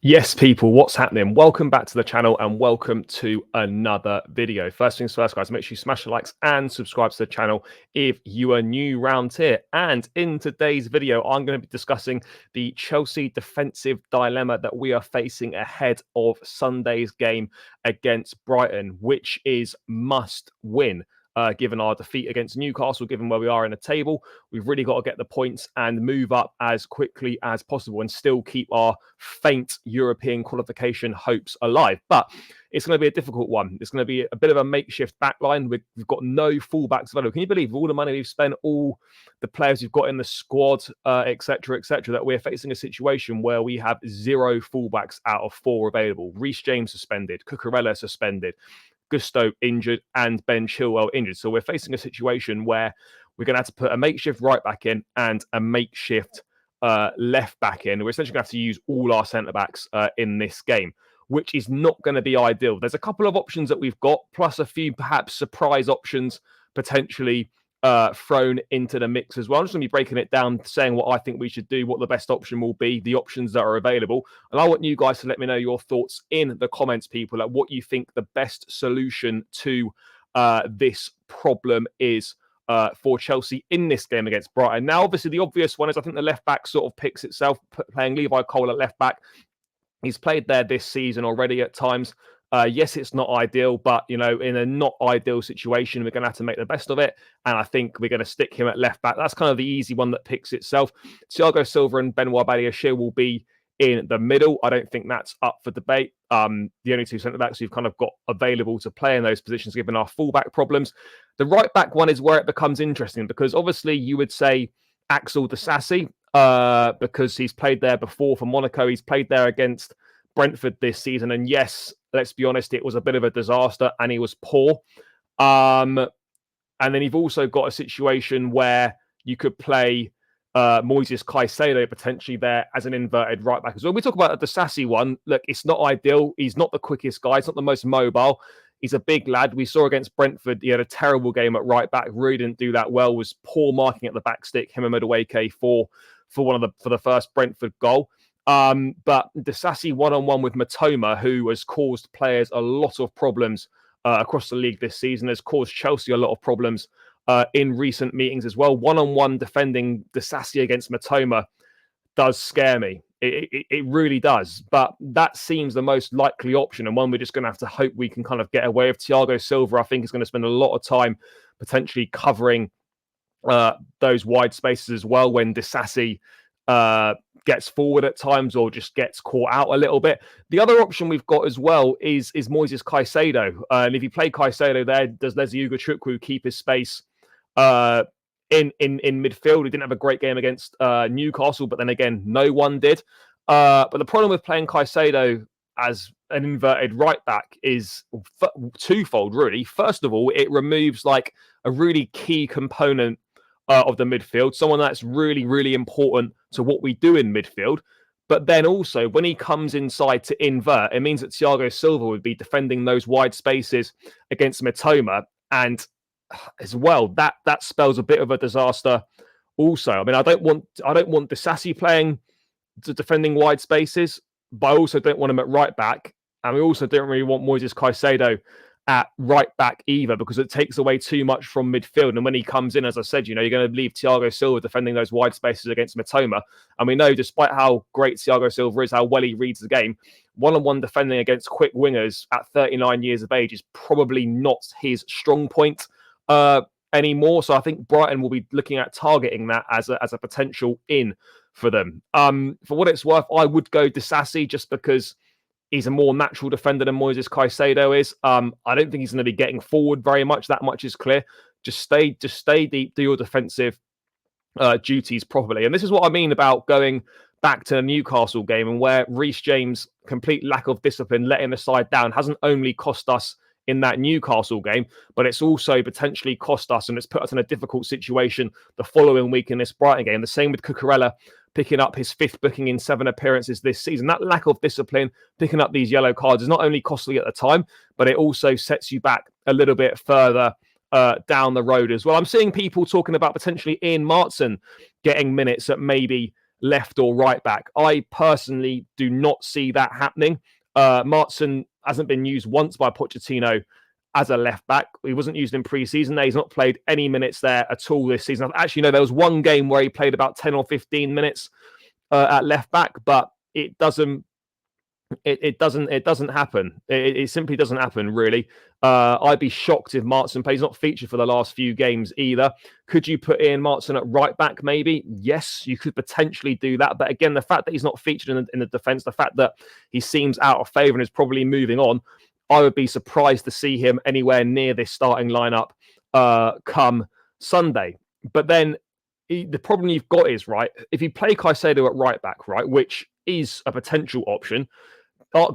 Yes, people, what's happening? Welcome back to the channel and welcome to another video. First things first, guys, make sure you smash the likes and subscribe to the channel if you are new round here. And in today's video, I'm going to be discussing the Chelsea defensive dilemma that we are facing ahead of Sunday's game against Brighton, which is must win. Given our defeat against Newcastle, given where we are in the table, we've really got to get the points and move up as quickly as possible and still keep our faint European qualification hopes alive. But it's going to be a difficult one. It's going to be a bit of a makeshift backline. We've got no fullbacks available. Can you believe all the money we've spent, all the players we've got in the squad, etc., that we're facing a situation where we have 0 fullbacks out of 4 available? Reece James suspended, Cucurella suspended, Gusto injured, and Ben Chilwell injured. So we're facing a situation where we're going to have to put a makeshift right back in and a makeshift left back in. We're essentially going to have to use all our centre backs in this game, which is not going to be ideal. There's a couple of options that we've got, plus a few perhaps surprise options potentially thrown into the mix as well. I'm just going to be breaking it down, saying what I think we should do, what the best option will be, the options that are available. And I want you guys to let me know your thoughts in the comments, people, like what you think the best solution to this problem is for Chelsea in this game against Brighton. Now, obviously, the obvious one is I think the left back sort of picks itself, playing Levi Cole at left back. He's played there this season already at times. Yes, it's not ideal, but, you know, in a not ideal situation, we're going to have to make the best of it. And I think we're going to stick him at left back. That's kind of the easy one that picks itself. Thiago Silva and Benoit Badiashile will be in the middle. I don't think that's up for debate. The only 2 centre-backs we've kind of got available to play in those positions, given our full-back problems. The right-back one is where it becomes interesting, because obviously you would say Axel Disasi, because he's played there before for Monaco. He's played there against Brentford this season. And yes, let's be honest, it was a bit of a disaster and he was poor. And then you've also got a situation where you could play Moises Caicedo potentially there as an inverted right back as well. We talk about the Disasi one. Look, it's not ideal. He's not the quickest guy. He's not the most mobile. He's a big lad. We saw against Brentford, he had a terrible game at right back. Really didn't do that well. Was poor marking at the back stick. Him and Madueke for the first Brentford goal. But Disasi one-on-one with Matoma, who has caused players a lot of problems across the league this season, has caused Chelsea a lot of problems in recent meetings as well. One-on-one defending Disasi against Matoma does scare me. It really does. But that seems the most likely option, and one we're just going to have to hope we can kind of get away with. Thiago Silva, I think, is going to spend a lot of time potentially covering those wide spaces as well when Disasi gets forward at times or just gets caught out a little bit. The other option we've got as well is Moises Caicedo. And if you play Caicedo there, does Leslie Ugochukwu keep his space in midfield? He didn't have a great game against Newcastle, but then again, no one did. But the problem with playing Caicedo as an inverted right back is twofold, really. First of all, it removes like a really key component of the midfield, someone that's really, really important to what we do in midfield. But then also, when he comes inside to invert, it means that Thiago Silva would be defending those wide spaces against Matoma. And as well, that spells a bit of a disaster also. I mean, I don't want Disasi playing to defending wide spaces, but I also don't want him at right back. And we also don't really want Moises Caicedo at right back either, because it takes away too much from midfield. And when he comes in, as I said, you know, you're going to leave Thiago Silva defending those wide spaces against Matoma. And we know, despite how great Thiago Silva is, how well he reads the game, one-on-one defending against quick wingers at 39 years of age is probably not his strong point anymore. So I think Brighton will be looking at targeting that as a potential in for them. For what it's worth, I would go Disasi just because he's a more natural defender than Moises Caicedo is. I don't think he's going to be getting forward very much. That much is clear. Just stay deep, do your defensive duties properly. And this is what I mean about going back to the Newcastle game, and where Reece James' complete lack of discipline, letting the side down, hasn't only cost us in that Newcastle game, but it's also potentially cost us, and it's put us in a difficult situation the following week in this Brighton game. The same with Cucurella picking up his 5th booking in 7 appearances this season. That lack of discipline, picking up these yellow cards, is not only costly at the time, but it also sets you back a little bit further down the road as well. I'm seeing people talking about potentially Ian Martson getting minutes at maybe left or right back. I personally do not see that happening. Martson hasn't been used once by Pochettino as a left back. He wasn't used in pre-season. He's not played any minutes there at all this season. Actually, no, there was one game where he played about 10 or 15 minutes at left back, but it doesn't happen. It simply doesn't happen, really. I'd be shocked if Martson plays. He's not featured for the last few games either. Could you put Ian Martson at right back? Maybe. Yes, you could potentially do that. But again, the fact that he's not featured in the defence, the fact that he seems out of favour and is probably moving on, I would be surprised to see him anywhere near this starting lineup come Sunday. But then the problem you've got is, right, if you play Caicedo at right back, right, which is a potential option,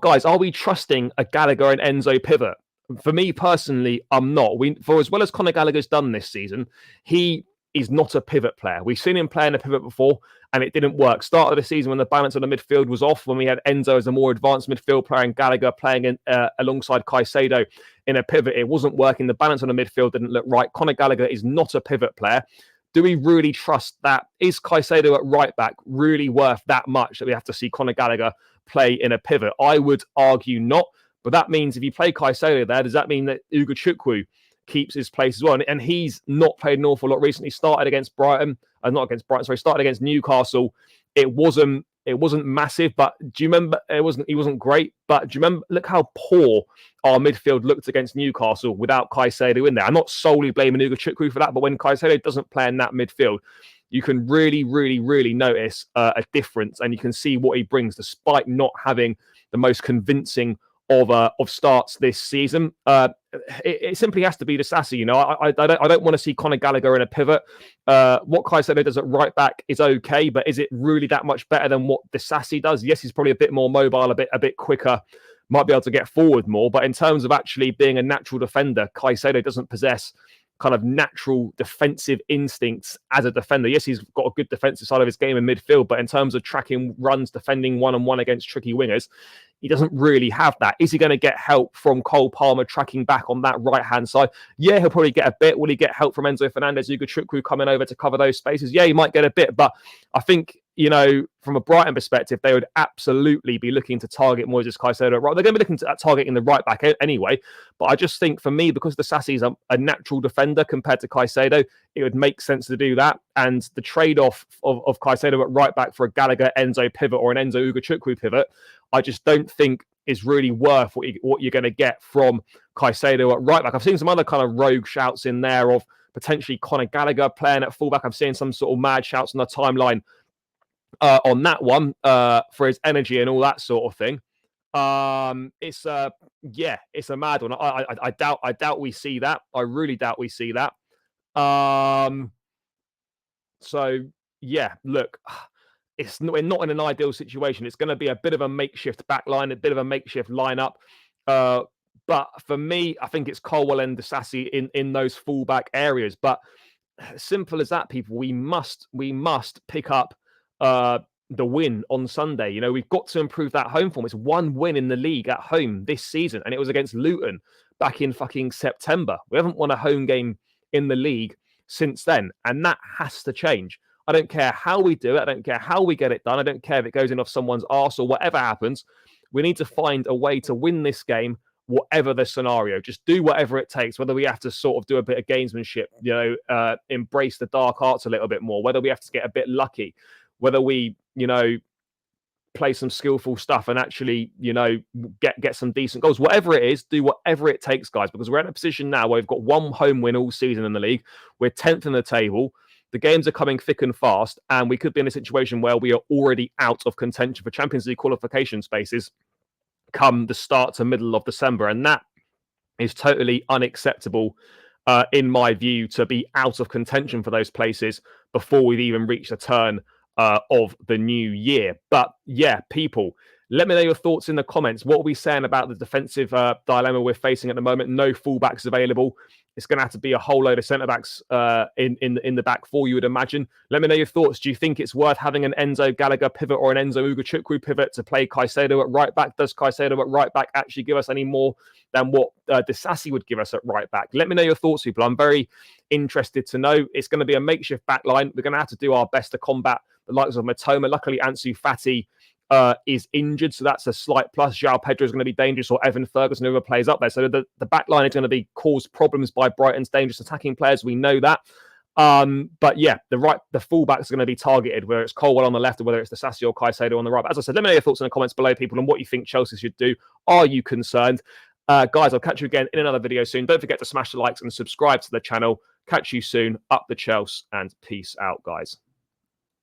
guys, are we trusting a Gallagher and Enzo pivot? For me personally, I'm not. For as well as Conor Gallagher's done this season, he is not a pivot player. We've seen him play in a pivot before, and it didn't work. Start of the season when the balance of the midfield was off, when we had Enzo as a more advanced midfield player and Gallagher playing alongside Caicedo in a pivot, it wasn't working. The balance on the midfield didn't look right. Conor Gallagher is not a pivot player. Do we really trust that? Is Caicedo at right back really worth that much that we have to see Conor Gallagher play in a pivot? I would argue not. But that means if you play Caicedo there, does that mean that Ugochukwu keeps his place as well? And he's not played an awful lot recently. Started against Brighton, not against Brighton. Sorry, started against Newcastle. It wasn't massive, but do you remember? He wasn't great. But do you remember? Look how poor our midfield looked against Newcastle without Caicedo in there. I'm not solely blaming Ugochukwu for that, but when Caicedo doesn't play in that midfield, you can really, really, really notice a difference, and you can see what he brings, despite not having the most convincing of starts this season. It simply has to be Disasi. You know, I don't want to see Conor Gallagher in a pivot. What Caicedo does at right back is okay, but is it really that much better than what Disasi does? Yes, he's probably a bit more mobile, a bit quicker, might be able to get forward more. But in terms of actually being a natural defender, Caicedo doesn't possess kind of natural defensive instincts as a defender. Yes, he's got a good defensive side of his game in midfield, but in terms of tracking runs, defending one-on-one against tricky wingers, he doesn't really have that. Is he going to get help from Cole Palmer tracking back on that right-hand side? Yeah, he'll probably get a bit. Will he get help from Enzo Fernandez, Ugochukwu coming over to cover those spaces? Yeah, he might get a bit, but I think, you know, from a Brighton perspective, they would absolutely be looking to target Moises Caicedo. Right, they're going to be looking at targeting the right back anyway. But I just think, for me, because Disasi is a natural defender compared to Caicedo, it would make sense to do that. And the trade-off of Caicedo at right back for a Gallagher Enzo pivot or an Enzo Ugochukwu pivot, I just don't think is really worth what you're going to get from Caicedo at right back. I've seen some other kind of rogue shouts in there of potentially Conor Gallagher playing at fullback. I'm seeing some sort of mad shouts on the timeline on that one for his energy and all that sort of thing. It's a mad one. I doubt we see that. I really doubt we see that. So yeah, look, we're not in an ideal situation. It's going to be a bit of a makeshift backline, a bit of a makeshift lineup. But for me, I think it's Colwell and Disasi in those fullback areas. But simple as that, people. We must pick up the win on Sunday. You know, we've got to improve that home form. It's one win in the league at home this season, and it was against Luton back in fucking September. We haven't won a home game in the league since then, and that has to change. I don't care how we do it. I don't care how we get it done. I don't care if it goes in off someone's arse or whatever happens. We need to find a way to win this game, whatever the scenario. Just do whatever it takes, whether we have to sort of do a bit of gamesmanship, you know, embrace the dark arts a little bit more, whether we have to get a bit lucky, whether we, you know, play some skillful stuff and actually, you know, get some decent goals. Whatever it is, do whatever it takes, guys, because we're in a position now where we've got one home win all season in the league. We're 10th in the table. The games are coming thick and fast, and we could be in a situation where we are already out of contention for Champions League qualification spaces come the start to middle of December. And that is totally unacceptable, in my view, to be out of contention for those places before we've even reached the turn of the new year. But yeah, people, let me know your thoughts in the comments. What are we saying about the defensive dilemma we're facing at the moment? No fullbacks available. It's going to have to be a whole load of centre-backs in the back four, you would imagine. Let me know your thoughts. Do you think it's worth having an Enzo Gallagher pivot or an Enzo Ugochukwu pivot to play Caicedo at right back? Does Caicedo at right back actually give us any more than what Disasi would give us at right back? Let me know your thoughts, people. I'm very interested to know. It's going to be a makeshift back line. We're going to have to do our best to combat the likes of Matoma. Luckily, Ansu Fati is injured, so that's a slight plus. João Pedro is going to be dangerous, or Evan Ferguson, whoever plays up there. So the back line is going to be caused problems by Brighton's dangerous attacking players. We know that. But yeah, the fullbacks are going to be targeted, whether it's Colwell on the left or whether it's Disasi or Caicedo on the right. But as I said, let me know your thoughts in the comments below, people, and what you think Chelsea should do. Are you concerned? Guys, I'll catch you again in another video soon. Don't forget to smash the likes and subscribe to the channel. Catch you soon. Up the Chelsea, and peace out, guys.